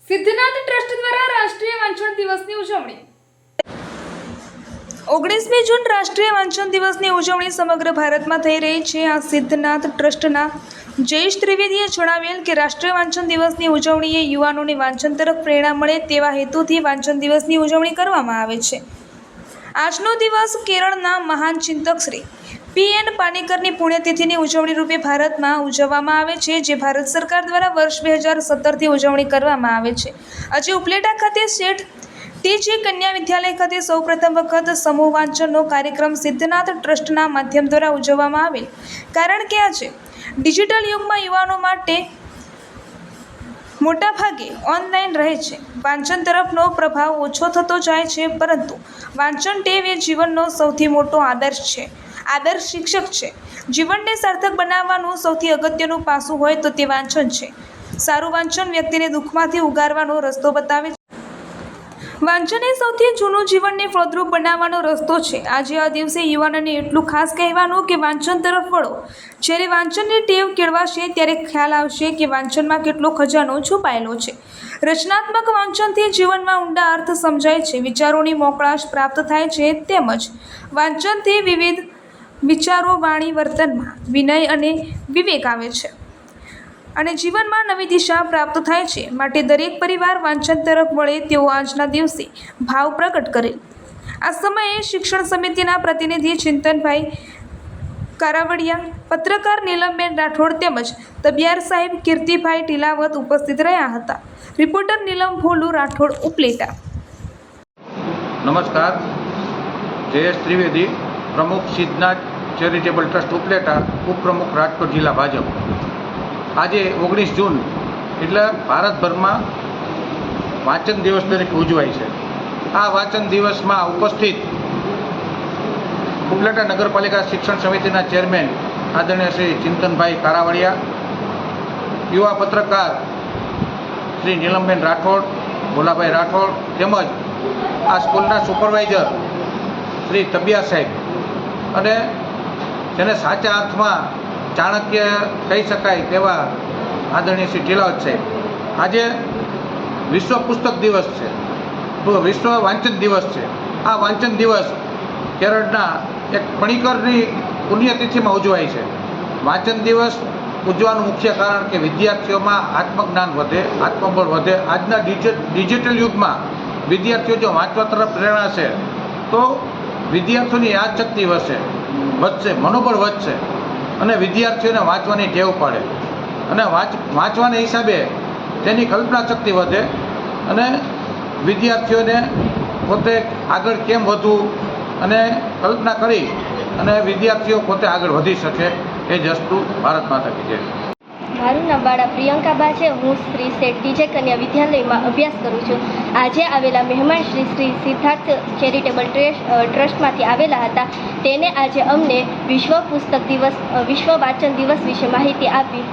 Siddhnath trust દ્વારા રાષ્ટ્રીય વાંચન દિવસની ઉજવણી 19મી જૂન રાષ્ટ્રીય વાંચન દિવસની ઉજવણી સમગ્ર ભારતમાં થઈ રહી છે। આ સિદ્ધનાથ ટ્રસ્ટના જયેશ ત્રિવેદીએ જણાવેલ કે રાષ્ટ્રીય વાંચન દિવસની ઉજવણીએ યુવાનોને વાંચન તરફ પ્રેરણા મળે તેવા હેતુથી વાંચન દિવસની ઉજવણી કરવામાં આવે છે। આજનો દિવસ કેરળના મહાન ચિંતક શ્રી પી.એન. પાનેકરની પુણ્યતિથિની ઉજવણી રૂપે ભારતમાં ઉજવવામાં આવે છે, જે ભારત સરકાર દ્વારા વર્ષ 2017થી ઉજવણી કરવામાં આવે છે। આજે ઉપલેટા ખાતે શેઠ ટી.જી. કન્યા વિદ્યાલય ખાતે સૌપ્રથમ વખત સમૂહ વાંચનનો કાર્યક્રમ સિદ્ધનાથ ટ્રસ્ટના માધ્યમ દ્વારા ઉજવવામાં આવેલ, કારણ કે આજે ડિજિટલ યુગમાં યુવાનો માટે મોટાભાગે ઓનલાઈન રહે છે। વાંચન તરફનો પ્રભાવ ઓછો થતો જાય છે, પરંતુ વાંચન ટેવ એ જીવનનો સૌથી મોટો આદર્શ છે, આદર્શ શિક્ષક છે। જીવનને સાર્થક બનાવવાનું સૌથી અગત્યનું પાસું હોય તો તે વાંચન છે। સારું વાંચન વ્યક્તિને દુઃખમાંથી ઉગારવાનો રસ્તો બતાવે છે। વાંચન એ સૌથી જૂનું જીવનને ફળદ્રુપ બનાવવાનો રસ્તો છે। આજે આ દિવસે યુવાનોને એટલું ખાસ કહેવાનું કે વાંચન તરફ વળો। જ્યારે વાંચનની ટેવ કેળવાશે ત્યારે ખ્યાલ આવશે કે વાંચનમાં કેટલો ખજાનો છુપાયેલો છે। રચનાત્મક વાંચનથી જીવનમાં ઊંડા અર્થ સમજાય છે, વિચારોની મોકળાશ પ્રાપ્ત થાય છે, તેમજ વાંચનથી વિવિધ વિચારો, વાણી, વર્તનમાં વિનય અને વિવેક આવે છે અને જીવનમાં નવી દિશા પ્રાપ્ત થાય છે। માટે દરેક પરિવાર વાંચન તરફ વળે તેવો આજના દિવસે ભાવ પ્રગટ કરેલ। આ સમયે શિક્ષણ સમિતિના પ્રતિનિધિ ચિંતનભાઈ કારાવડિયા, પત્રકાર નીલમબેન રાઠોડ તેમજ તબિયાર સાહેબ કીર્તિભાઈ ટીલાવત ઉપસ્થિત રહ્યા હતા। રિપોર્ટર નીલમ ભોલુ રાઠોડ, ઉપલેટા। નમસ્કાર, જયેશ ત્રિવેદી, પ્રમુખ સિદ્ધનાથ ચેરિટેબલ ટ્રસ્ટ ઉપલેટા, ઉપપ્રમુખ રાજકોટ જિલ્લા ભાજપ। આજે 19 જૂન એટલે ભારતભરમાં વાંચન દિવસ તરીકે ઉજવાય છે। આ વાંચન દિવસમાં ઉપસ્થિત ઉપલેટા નગરપાલિકા શિક્ષણ સમિતિના ચેરમેન આદરણીય શ્રી ચિંતનભાઈ કારાવડિયા, યુવા પત્રકાર શ્રી નીલમબેન રાઠોડ, ભોલાભાઈ રાઠોડ, તેમજ આ સ્કૂલના સુપરવાઇઝર શ્રી તબિયાર સાહેબ અને જેને સાચા અર્થમાં ચાણક્ય કહી શકાય તેવા આદરણીય શ્રી ટીલાવત સાહેબ। આજે વિશ્વ પુસ્તક દિવસ છે, વિશ્વ વાંચન દિવસ છે। આ વાંચન દિવસ કેરળના એક પણીકરની પુણ્યતિથિમાં ઉજવાય છે। વાંચન દિવસ ઉજવવાનું મુખ્ય કારણ કે વિદ્યાર્થીઓમાં આત્મજ્ઞાન વધે, આત્મબળ વધે। આજના ડિજિટલ યુગમાં વિદ્યાર્થીઓ જો વાંચવા તરફ પ્રેરણા છે તો વિદ્યાર્થીઓની યાદશક્તિ વધશે, મનોબળ વધશે અને વિદ્યાર્થીઓને વાંચવાની ટેવ પડે અને વાંચવાના હિસાબે તેની કલ્પના શક્તિ વધે અને વિદ્યાર્થીઓને પોતે આગળ કેમ વધવું અને કલ્પના કરી અને વિદ્યાર્થીઓ પોતે આગળ વધી શકે એ જ વસ્તુ ભારત માતા કી જય। મારું નામ બાળા પ્રિયંકાબા છે। હું શ્રી શેઠ ટી.જી. કન્યા વિદ્યાલયમાં અભ્યાસ કરું છું। આજે આવેલા મહેમાન શ્રી સિદ્ધાર્થ ચેરિટેબલ ટ્રસ્ટમાંથી આવેલા હતા। તેને આજે અમને વિશ્વ વાંચન દિવસ વિશે માહિતી આપી।